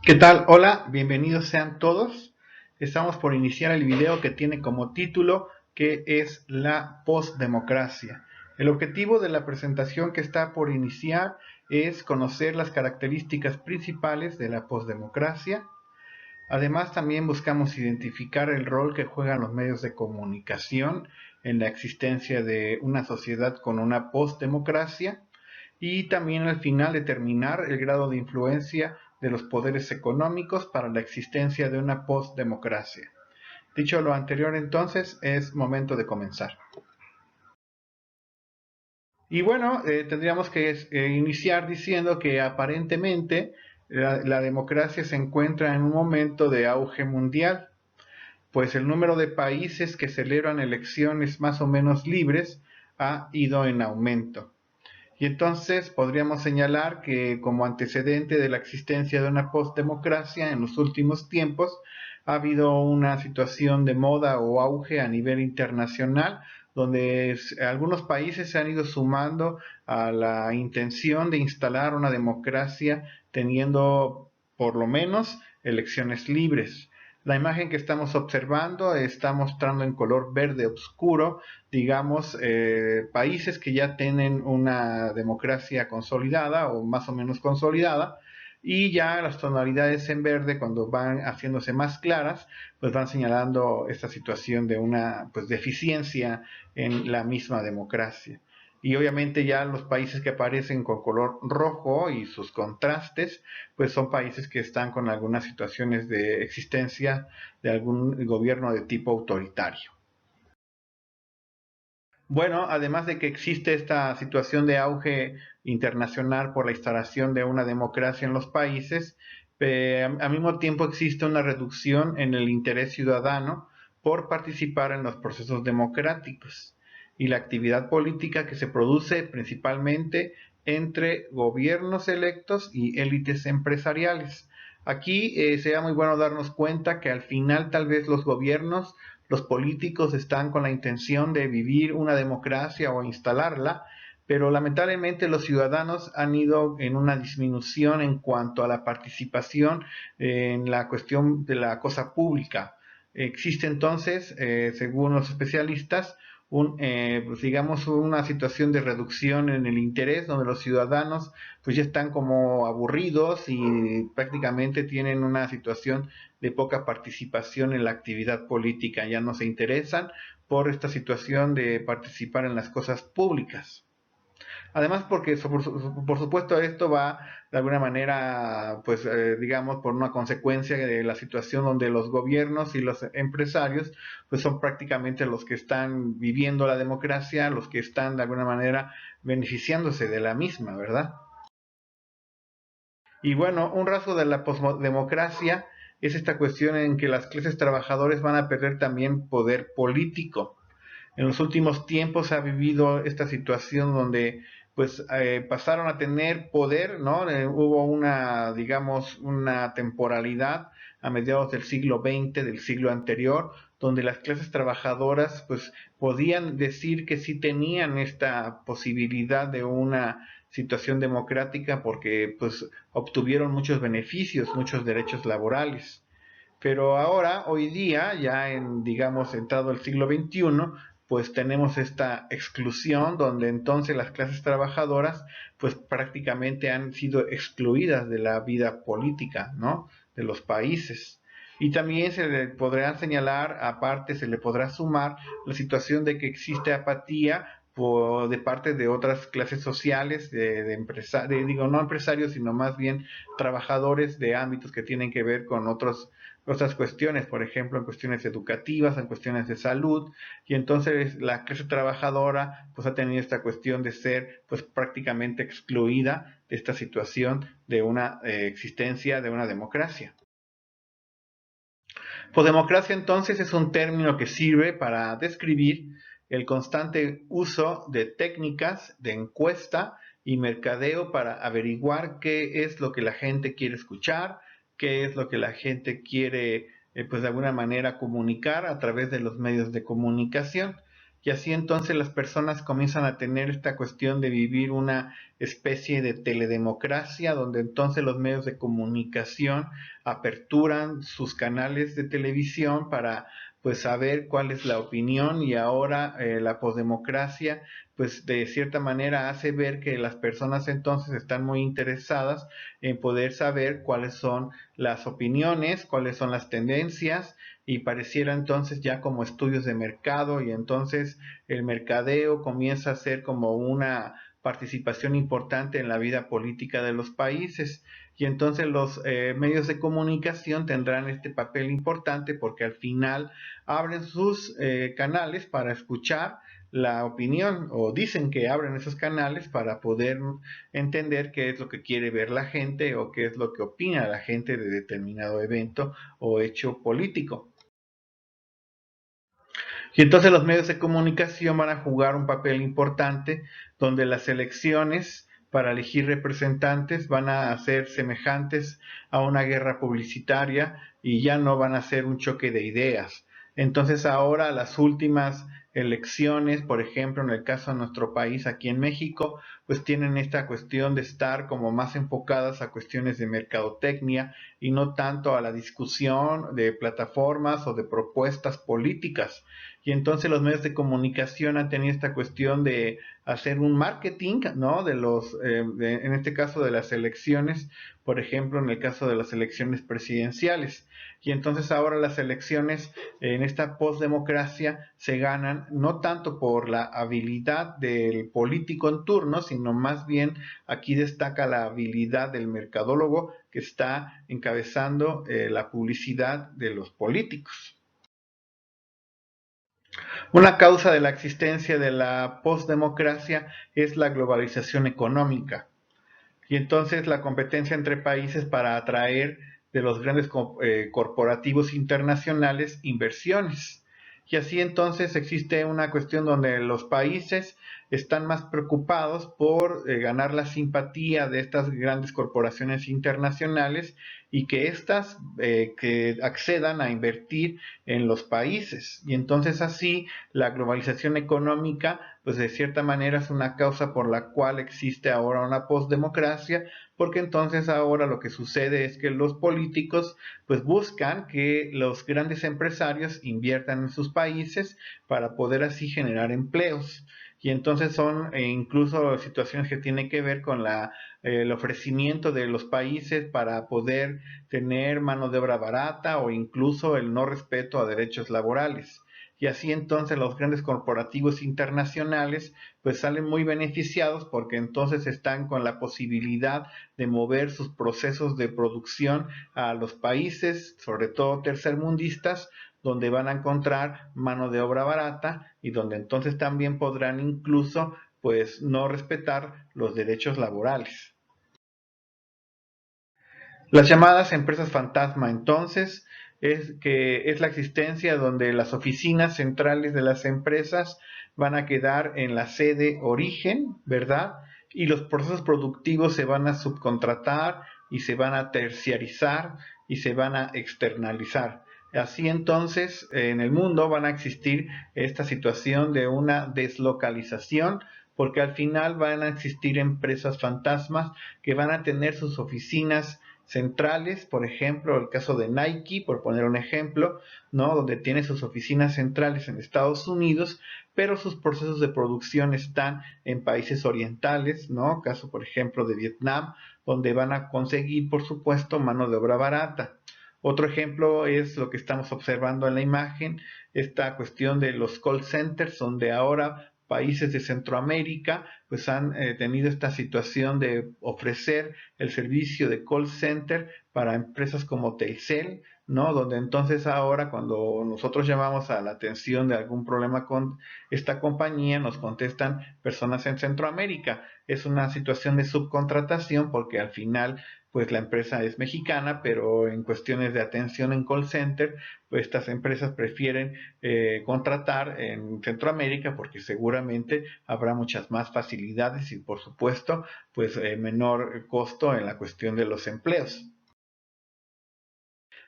¿Qué tal? Hola, bienvenidos sean todos. Estamos por iniciar el video que tiene como título ¿qué es la postdemocracia? El objetivo de la presentación que está por iniciar es conocer las características principales de la postdemocracia. Además, también buscamos identificar el rol que juegan los medios de comunicación en la existencia de una sociedad con una postdemocracia y también al final determinar el grado de influencia de los poderes económicos para la existencia de una postdemocracia. Dicho lo anterior, entonces, es momento de comenzar. Y bueno, tendríamos que iniciar diciendo que aparentemente la democracia se encuentra en un momento de auge mundial, pues el número de países que celebran elecciones más o menos libres ha ido en aumento. Y entonces podríamos señalar que como antecedente de la existencia de una postdemocracia en los últimos tiempos ha habido una situación de moda o auge a nivel internacional donde algunos países se han ido sumando a la intención de instalar una democracia teniendo por lo menos elecciones libres. La imagen que estamos observando está mostrando en color verde oscuro, digamos, países que ya tienen una democracia consolidada o más o menos consolidada, y ya las tonalidades en verde, cuando van haciéndose más claras, pues van señalando esta situación de una pues, deficiencia en la misma democracia. Y obviamente ya los países que aparecen con color rojo y sus contrastes, pues son países que están con algunas situaciones de existencia de algún gobierno de tipo autoritario. Bueno, además de que existe esta situación de auge internacional por la instalación de una democracia en los países, al mismo tiempo existe una reducción en el interés ciudadano por participar en los procesos democráticos y la actividad política que se produce principalmente entre gobiernos electos y élites empresariales. Aquí sería muy bueno darnos cuenta que al final tal vez los políticos están con la intención de vivir una democracia o instalarla, pero lamentablemente los ciudadanos han ido en una disminución en cuanto a la participación en la cuestión de la cosa pública. Existe entonces, según los especialistas, pues digamos una situación de reducción en el interés donde los ciudadanos pues ya están como aburridos y prácticamente tienen una situación de poca participación en la actividad política, ya no se interesan por esta situación de participar en las cosas públicas. Además, porque por supuesto esto va de alguna manera, pues digamos, por una consecuencia de la situación donde los gobiernos y los empresarios, pues son prácticamente los que están viviendo la democracia, los que están de alguna manera beneficiándose de la misma, ¿verdad? Y bueno, un rasgo de la posdemocracia es esta cuestión en que las clases trabajadoras van a perder también poder político. En los últimos tiempos ha vivido esta situación donde pues pasaron a tener poder, ¿no? Hubo una, digamos, una temporalidad a mediados del siglo XX, del siglo anterior, donde las clases trabajadoras pues podían decir que sí tenían esta posibilidad de una situación democrática porque pues obtuvieron muchos beneficios, muchos derechos laborales. Pero ahora, hoy día, ya en, digamos, entrado el siglo XXI, pues tenemos esta exclusión donde entonces las clases trabajadoras pues prácticamente han sido excluidas de la vida política, ¿no? De los países. Y también se le podrá señalar, aparte se le podrá sumar la situación de que existe apatía de parte de otras clases sociales, digo, no empresarios, sino más bien trabajadores de ámbitos que tienen que ver con otras cuestiones, por ejemplo, en cuestiones educativas, en cuestiones de salud, y entonces la clase trabajadora pues ha tenido esta cuestión de ser pues prácticamente excluida de esta situación de una existencia de una democracia. Posdemocracia entonces es un término que sirve para describir el constante uso de técnicas de encuesta y mercadeo para averiguar qué es lo que la gente quiere escuchar, qué es lo que la gente quiere, pues de alguna manera comunicar a través de los medios de comunicación. y así entonces las personas comienzan a tener esta cuestión de vivir una especie de teledemocracia, donde entonces los medios de comunicación aperturan sus canales de televisión para pues saber cuál es la opinión, y ahora la posdemocracia pues de cierta manera hace ver que las personas entonces están muy interesadas en poder saber cuáles son las opiniones, cuáles son las tendencias, y pareciera entonces ya como estudios de mercado, y entonces el mercadeo comienza a ser como una participación importante en la vida política de los países, y entonces los medios de comunicación tendrán este papel importante porque al final abren sus canales para escuchar la opinión, o dicen que abren esos canales para poder entender qué es lo que quiere ver la gente o qué es lo que opina la gente de determinado evento o hecho político. Y entonces los medios de comunicación van a jugar un papel importante, donde las elecciones para elegir representantes van a ser semejantes a una guerra publicitaria y ya no van a ser un choque de ideas. Entonces ahora las últimas elecciones, por ejemplo, en el caso de nuestro país, aquí en México, pues tienen esta cuestión de estar como más enfocadas a cuestiones de mercadotecnia y no tanto a la discusión de plataformas o de propuestas políticas. Y entonces los medios de comunicación han tenido esta cuestión de hacer un marketing, ¿no? En este caso de las elecciones, por ejemplo, en el caso de las elecciones presidenciales. Y entonces ahora las elecciones en esta postdemocracia se ganan no tanto por la habilidad del político en turno, sino más bien aquí destaca la habilidad del mercadólogo que está encabezando la publicidad de los políticos. Una causa de la existencia de la postdemocracia es la globalización económica, y entonces la competencia entre países para atraer de los grandes corporativos internacionales inversiones. Y así entonces existe una cuestión donde los países están más preocupados por ganar la simpatía de estas grandes corporaciones internacionales y que éstas que accedan a invertir en los países. Y entonces así la globalización económica pues de cierta manera es una causa por la cual existe ahora una postdemocracia, porque entonces ahora lo que sucede es que los políticos pues buscan que los grandes empresarios inviertan en sus países para poder así generar empleos. Y entonces son incluso situaciones que tienen que ver con el ofrecimiento de los países para poder tener mano de obra barata o incluso el no respeto a derechos laborales. Y así entonces los grandes corporativos internacionales pues salen muy beneficiados porque entonces están con la posibilidad de mover sus procesos de producción a los países, sobre todo tercermundistas, donde van a encontrar mano de obra barata y donde entonces también podrán incluso pues no respetar los derechos laborales. Las llamadas empresas fantasma, entonces, es la existencia donde las oficinas centrales de las empresas van a quedar en la sede origen, ¿verdad? Y los procesos productivos se van a subcontratar y se van a terciarizar y se van a externalizar. Así entonces, en el mundo van a existir esta situación de una deslocalización, porque al final van a existir empresas fantasmas que van a tener sus oficinas centrales, por ejemplo, el caso de Nike, por poner un ejemplo, ¿no? Donde tiene sus oficinas centrales en Estados Unidos, pero sus procesos de producción están en países orientales, ¿no? Caso, por ejemplo, de Vietnam, donde van a conseguir, por supuesto, mano de obra barata. Otro ejemplo es lo que estamos observando en la imagen, esta cuestión de los call centers, donde ahora países de Centroamérica pues han tenido esta situación de ofrecer el servicio de call center para empresas como Telcel, ¿no? Donde entonces ahora cuando nosotros llamamos a la atención de algún problema con esta compañía, nos contestan personas en Centroamérica. Es una situación de subcontratación porque al final pues la empresa es mexicana, pero en cuestiones de atención en call center, pues estas empresas prefieren contratar en Centroamérica porque seguramente habrá muchas más facilidades y por supuesto pues menor costo en la cuestión de los empleos.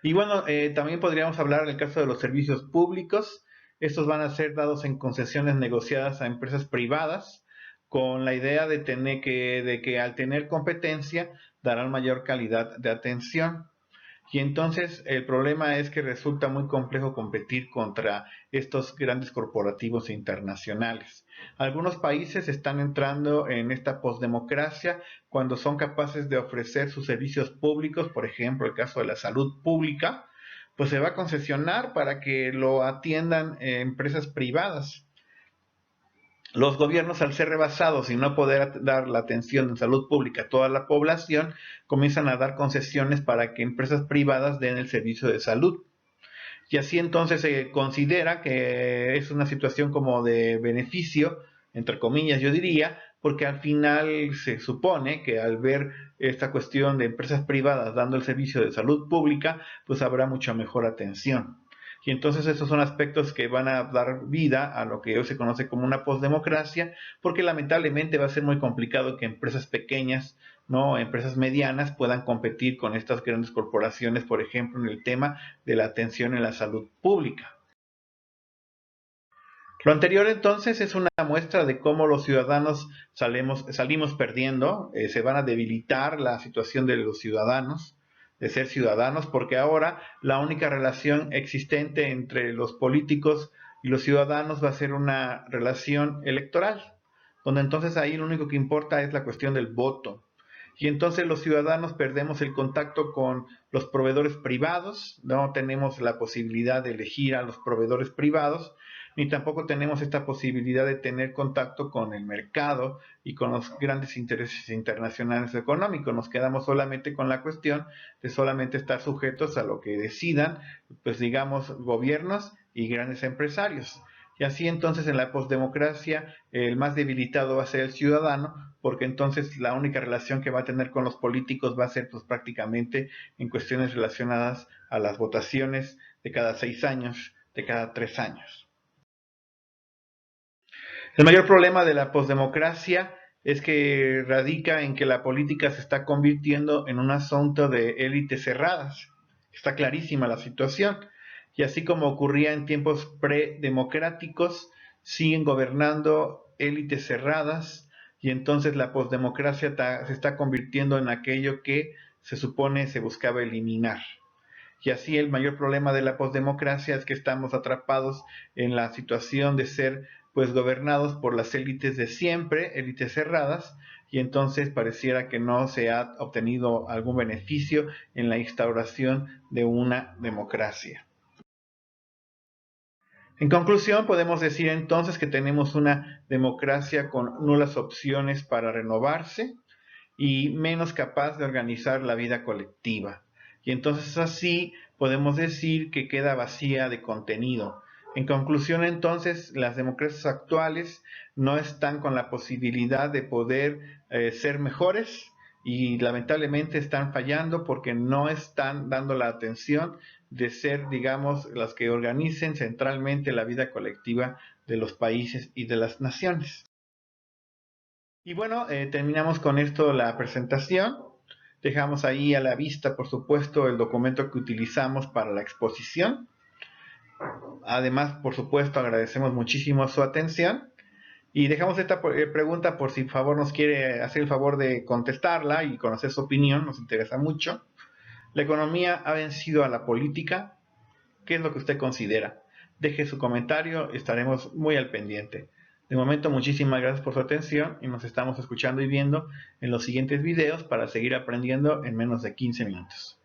Y bueno, también podríamos hablar del caso de los servicios públicos, estos van a ser dados en concesiones negociadas a empresas privadas con la idea de que al tener competencia darán mayor calidad de atención. Y entonces el problema es que resulta muy complejo competir contra estos grandes corporativos internacionales. Algunos países están entrando en esta posdemocracia cuando son capaces de ofrecer sus servicios públicos, por ejemplo, el caso de la salud pública, pues se va a concesionar para que lo atiendan empresas privadas. Los gobiernos, al ser rebasados y no poder dar la atención en salud pública a toda la población, comienzan a dar concesiones para que empresas privadas den el servicio de salud. Y así entonces se considera que es una situación como de beneficio, entre comillas yo diría, porque al final se supone que al ver esta cuestión de empresas privadas dando el servicio de salud pública, pues habrá mucha mejor atención. Y entonces esos son aspectos que van a dar vida a lo que hoy se conoce como una posdemocracia, porque lamentablemente va a ser muy complicado que empresas pequeñas, ¿no? Empresas medianas puedan competir con estas grandes corporaciones, por ejemplo, en el tema de la atención en la salud pública. Lo anterior entonces es una muestra de cómo los ciudadanos salimos perdiendo, se van a debilitar la situación de los ciudadanos, de ser ciudadanos, porque ahora la única relación existente entre los políticos y los ciudadanos va a ser una relación electoral, donde entonces ahí lo único que importa es la cuestión del voto. Y entonces los ciudadanos perdemos el contacto con los proveedores privados, no tenemos la posibilidad de elegir a los proveedores privados, ni tampoco tenemos esta posibilidad de tener contacto con el mercado y con los grandes intereses internacionales económicos. Nos quedamos solamente con la cuestión de solamente estar sujetos a lo que decidan, pues digamos, gobiernos y grandes empresarios. Y así entonces en la postdemocracia el más debilitado va a ser el ciudadano, porque entonces la única relación que va a tener con los políticos va a ser pues prácticamente en cuestiones relacionadas a las votaciones de cada 6 años, de cada 3 años. El mayor problema de la posdemocracia es que radica en que la política se está convirtiendo en un asunto de élites cerradas. Está clarísima la situación. Y así como ocurría en tiempos predemocráticos, siguen gobernando élites cerradas y entonces la posdemocracia se está convirtiendo en aquello que se supone se buscaba eliminar. Y así el mayor problema de la posdemocracia es que estamos atrapados en la situación de ser pues gobernados por las élites de siempre, élites cerradas, y entonces pareciera que no se ha obtenido algún beneficio en la instauración de una democracia. En conclusión, podemos decir entonces que tenemos una democracia con nulas opciones para renovarse y menos capaz de organizar la vida colectiva. Y entonces así podemos decir que queda vacía de contenido. En conclusión, entonces, las democracias actuales no están con la posibilidad de poder ser mejores y lamentablemente están fallando porque no están dando la atención de ser, digamos, las que organicen centralmente la vida colectiva de los países y de las naciones. Y bueno, terminamos con esto la presentación. Dejamos ahí a la vista, por supuesto, el documento que utilizamos para la exposición. Además, por supuesto, agradecemos muchísimo su atención. Y dejamos esta pregunta por si por favor nos quiere hacer el favor de contestarla y conocer su opinión, nos interesa mucho. ¿La economía ha vencido a la política? ¿Qué es lo que usted considera? Deje su comentario, estaremos muy al pendiente. De momento, muchísimas gracias por su atención y nos estamos escuchando y viendo en los siguientes videos para seguir aprendiendo en menos de 15 minutos.